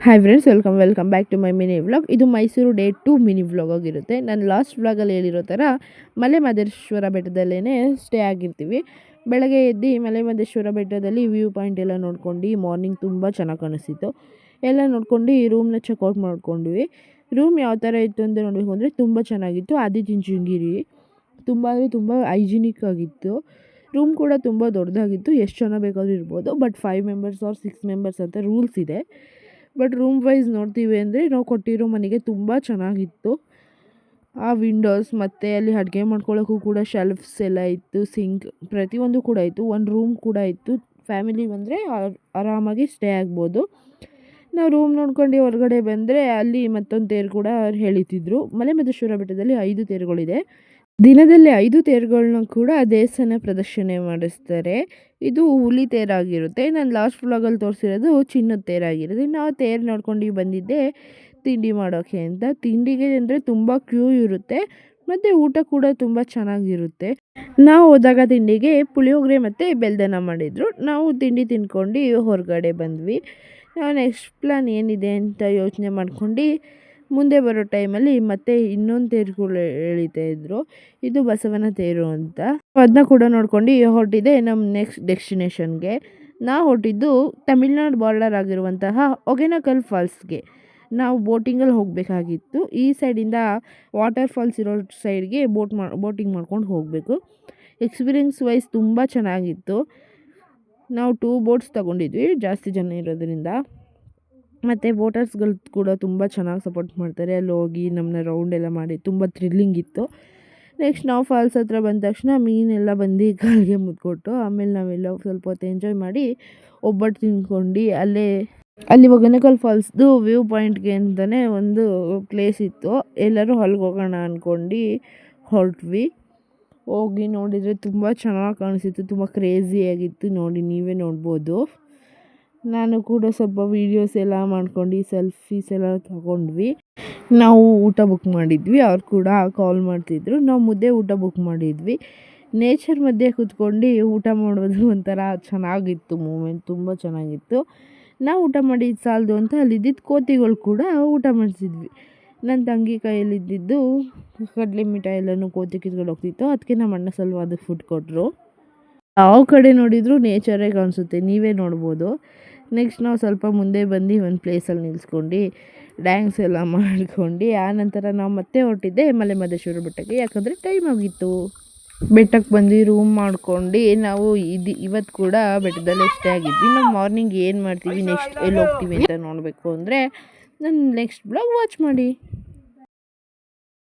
Hi friends, welcome back to my mini vlog. ಇದು Mysuru day 2 mini vlog ಆಗಿರುತ್ತೆ. ನಾನು last ವ್ಲಾಗಲ್ಲಿ ಹೇಳಿರೋ ಥರ ಮಲೆ ಮಹದೇಶ್ವರ ಬೆಟ್ಟದಲ್ಲೇ ಸ್ಟೇ ಆಗಿರ್ತೀವಿ. ಬೆಳಗ್ಗೆ ಎದ್ದು ಮಲೆ ಮಹದೇಶ್ವರ ಬೆಟ್ಟದಲ್ಲಿ ವ್ಯೂ ಪಾಯಿಂಟ್ ಎಲ್ಲ ನೋಡ್ಕೊಂಡು ಮಾರ್ನಿಂಗ್ ತುಂಬ ಚೆನ್ನಾಗಿ ಕಾಣಿಸ್ತಿತ್ತು. ಎಲ್ಲ ನೋಡ್ಕೊಂಡು ಈ ರೂಮ್ನ ಚೆಕ್ಔಟ್ ಮಾಡ್ಕೊಂಡ್ವಿ. ರೂಮ್ ಯಾವ ಥರ ಇತ್ತು ಅಂತ ನೋಡಬೇಕು ಅಂದರೆ ತುಂಬ ಚೆನ್ನಾಗಿತ್ತು. ಆದಿಚುಂಚನಗಿರಿ ತುಂಬ ಅಂದರೆ ತುಂಬ ಹೈಜಿನಿಕ್ ಆಗಿತ್ತು. ರೂಮ್ ಕೂಡ ತುಂಬ ದೊಡ್ಡದಾಗಿತ್ತು. ಎಷ್ಟು ಜನ ಬೇಕಾದರೂ ಇರ್ಬೋದು. ಬಟ್ 5 ಮೆಂಬರ್ಸ್ ಆರ್ 6 ಮೆಂಬರ್ಸ್ ಅಂತ ರೂಲ್ಸ್ ಇದೆ. ಬಟ್ ರೂಮ್ ವೈಸ್ ನೋಡ್ತೀವಿ ಅಂದರೆ ನಾವು ಕೊಟ್ಟಿರೋ ಮನೆಗೆ ತುಂಬ ಚೆನ್ನಾಗಿತ್ತು. ಆ ವಿಂಡೋಸ್ ಮತ್ತು ಅಲ್ಲಿ ಅಡುಗೆ ಮಾಡ್ಕೊಳ್ಳೋಕ್ಕೂ ಕೂಡ ಶೆಲ್ಫ್ಸ್ ಎಲ್ಲ ಇತ್ತು, ಸಿಂಕ್ ಪ್ರತಿಯೊಂದು ಕೂಡ ಇತ್ತು. ಒಂದು ರೂಮ್ ಕೂಡ ಇತ್ತು. ಫ್ಯಾಮಿಲಿ ಬಂದರೆ ಆರಾಮಾಗಿ ಸ್ಟೇ ಆಗ್ಬೋದು. ನಾವು ರೂಮ್ ನೋಡ್ಕೊಂಡು ಹೊರಗಡೆ ಬಂದರೆ ಅಲ್ಲಿ ಮತ್ತೊಂದು ತೇರು ಕೂಡ ಹೇಳಿತಿದ್ರು. ಮಲೆ ಮಹದೇಶ್ವರ ಬೆಟ್ಟದಲ್ಲಿ 5 ತೇರುಗಳಿದೆ. ದಿನದಲ್ಲಿ 5 ತೇರುಗಳನ್ನ ಕೂಡ ದೇವಸ್ಥಾನ ಪ್ರದಕ್ಷಿಣೆ ಮಾಡಿಸ್ತಾರೆ. ಇದು ಹುಲಿ ತೇರಾಗಿರುತ್ತೆ. ನಾನು ಲಾಸ್ಟ್ ವ್ಲಾಗಲ್ಲಿ ತೋರಿಸಿರೋದು ಚಿನ್ನದ ತೇರಾಗಿರುತ್ತೆ. ನಾವು ತೇರು ನೋಡ್ಕೊಂಡು ಬಂದಿದ್ದೆ ತಿಂಡಿ ಮಾಡೋಕ್ಕೆ ಅಂತ. ತಿಂಡಿಗೆ ಅಂದರೆ ತುಂಬ ಕ್ಯೂ ಇರುತ್ತೆ ಮತ್ತು ಊಟ ಕೂಡ ತುಂಬ ಚೆನ್ನಾಗಿರುತ್ತೆ. ನಾವು ಹೋದಾಗ ತಿಂಡಿಗೆ ಪುಳಿಯೋಗರೆ ಮತ್ತು ಬೆಲ್ದನ ಮಾಡಿದರು. ನಾವು ತಿಂಡಿ ತಿನ್ಕೊಂಡು ಹೊರಗಡೆ ಬಂದ್ವಿ. ನಾವು ನೆಕ್ಸ್ಟ್ ಪ್ಲ್ಯಾನ್ ಏನಿದೆ ಅಂತ ಯೋಚನೆ ಮಾಡ್ಕೊಂಡು ಮುಂದೆ ಬರೋ ಟೈಮಲ್ಲಿ ಮತ್ತೆ ಇನ್ನೊಂದು ತೇರುಗಳು ಎಳಿತಾ ಇದ್ರು. ಇದು ಬಸವನ ತೇರು ಅಂತ. ಅದನ್ನ ಕೂಡ ನೋಡ್ಕೊಂಡು ಹೊರಟಿದೆ ನಮ್ಮ ನೆಕ್ಸ್ಟ್ ಡೆಸ್ಟಿನೇಷನ್ಗೆ. ನಾವು ಹೊರಟಿದ್ದು ತಮಿಳ್ನಾಡು ಬಾರ್ಡರ್ ಆಗಿರುವಂತಹ ಹೊಗೇನಕಲ್ ಫಾಲ್ಸ್ಗೆ. ನಾವು ಬೋಟಿಂಗಲ್ಲಿ ಹೋಗಬೇಕಾಗಿತ್ತು. ಈ ಸೈಡಿಂದ ವಾಟರ್ ಫಾಲ್ಸ್ ಇರೋ ಸೈಡ್ಗೆ ಬೋಟಿಂಗ್ ಮಾಡ್ಕೊಂಡು ಹೋಗಬೇಕು. ಎಕ್ಸ್ಪೀರಿಯನ್ಸ್ ವೈಸ್ ತುಂಬ ಚೆನ್ನಾಗಿತ್ತು. ನಾವು 2 ಬೋಟ್ಸ್ ತೊಗೊಂಡಿದ್ವಿ ಜಾಸ್ತಿ ಜನ ಇರೋದ್ರಿಂದ. ಮತ್ತು ಬೋಟರ್ಸ್ಗಳು ಕೂಡ ತುಂಬ ಚೆನ್ನಾಗಿ ಸಪೋರ್ಟ್ ಮಾಡ್ತಾರೆ. ಅಲ್ಲಿ ಹೋಗಿ ನಮ್ಮನ್ನ ರೌಂಡ್ ಎಲ್ಲ ಮಾಡಿ ತುಂಬ ಥ್ರಿಲ್ಲಿಂಗ್ ಇತ್ತು. ನೆಕ್ಸ್ಟ್ ನಾವು ಫಾಲ್ಸ್ ಹತ್ರ ಬಂದ ತಕ್ಷಣ ಮೀನೆಲ್ಲ ಬಂದು ಕಾಲಿಗೆ ಮುದ್ಕೊಟ್ಟು ಆಮೇಲೆ ನಾವೆಲ್ಲ ಸ್ವಲ್ಪ ಹೊತ್ತು ಎಂಜಾಯ್ ಮಾಡಿ ಒಬ್ಬಟ್ಟು ತಿನ್ಕೊಂಡು ಅಲ್ಲಿ ಹೊಗೇನಕಲ್ ಫಾಲ್ಸ್ದು ವ್ಯೂ ಪಾಯಿಂಟ್ಗೆ ಅಂತಲೇ ಒಂದು ಪ್ಲೇಸ್ ಇತ್ತು. ಎಲ್ಲರೂ ಅಲ್ಲಿಗೆ ಹೋಗೋಣ ಅಂದ್ಕೊಂಡು ಹೊರಟ್ವಿ. ಹೋಗಿ ನೋಡಿದರೆ ತುಂಬ ಚೆನ್ನಾಗಿ ಕಾಣಿಸಿತ್ತು. ತುಂಬ ಕ್ರೇಜಿಯಾಗಿತ್ತು. ನೋಡಿ, ನೀವೇ ನೋಡ್ಬೋದು. ನಾನು ಕೂಡ ಸ್ವಲ್ಪ ವೀಡಿಯೋಸ್ ಎಲ್ಲ ಮಾಡ್ಕೊಂಡು ಸೆಲ್ಫೀಸ್ ಎಲ್ಲ ತಗೊಂಡ್ವಿ. ನಾವು ಊಟ ಬುಕ್ ಮಾಡಿದ್ವಿ. ಅವ್ರು ಕೂಡ ಕಾಲ್ ಮಾಡ್ತಿದ್ರು. ನಾವು ಮುದ್ದೆ ಊಟ ಬುಕ್ ಮಾಡಿದ್ವಿ. ನೇಚರ್ ಮಧ್ಯೆ ಕೂತ್ಕೊಂಡು ಊಟ ಮಾಡೋದು ಒಂಥರ ಚೆನ್ನಾಗಿತ್ತು. ಮೂಮೆಂಟ್ ತುಂಬ ಚೆನ್ನಾಗಿತ್ತು. ನಾವು ಊಟ ಮಾಡಿದ್ದು ಸಾಲದು ಅಂತ ಅಲ್ಲಿದ್ದಿದ್ದು ಕೋತಿಗಳು ಕೂಡ ಊಟ ಮಾಡಿಸಿದ್ವಿ. ನನ್ನ ತಂಗಿ ಕೈಯಲ್ಲಿದ್ದಿದ್ದು ಕಡಲೆ ಮಿಠಾಯಿ ಎಲ್ಲನೂ ಕೋತಿ ಕಿತ್ಕೊಂಡು ಹೋಗ್ತಿತ್ತು. ಅದಕ್ಕೆ ನಮ್ಮ ಅಣ್ಣ ಸ್ವಲ್ಪ ಅದಕ್ಕೆ ಫುಡ್ ಕೊಟ್ಟರು. ಯಾವ ಕಡೆ ನೋಡಿದರೂ ನೇಚರೇ ಕಾಣಿಸುತ್ತೆ, ನೀವೇ ನೋಡ್ಬೋದು. ನೆಕ್ಸ್ಟ್ ನಾವು ಸ್ವಲ್ಪ ಮುಂದೆ ಬಂದು ಒಂದು ಪ್ಲೇಸಲ್ಲಿ ನಿಲ್ಸ್ಕೊಂಡು ಡ್ಯಾನ್ಸ್ ಎಲ್ಲ ಮಾಡ್ಕೊಂಡು ಆನಂತರ ನಾವು ಮತ್ತೆ ಹೊರಟಿದ್ದೆ ಮಲೆ ಮಹದೇಶ್ವರ ಬೆಟ್ಟಕ್ಕೆ. ಯಾಕಂದರೆ ಟೈಮ್ ಆಗಿತ್ತು. ಬೆಟ್ಟಕ್ಕೆ ಬಂದು ರೂಮ್ ಮಾಡ್ಕೊಂಡು ನಾವು ಇವತ್ತು ಕೂಡ ಬೆಟ್ಟದಲ್ಲೇ ಸ್ಟೇ ಆಗಿದ್ವಿ. ನಾವು ಮಾರ್ನಿಂಗ್ ಏನು ಮಾಡ್ತೀವಿ, ನೆಕ್ಸ್ಟ್ ಎಲ್ಲಿ ಹೋಗ್ತೀವಿ ಅಂತ ನೋಡಬೇಕು ಅಂದರೆ ನನ್ನ ನೆಕ್ಸ್ಟ್ ಬ್ಲಾಗ್ ವಾಚ್ ಮಾಡಿ.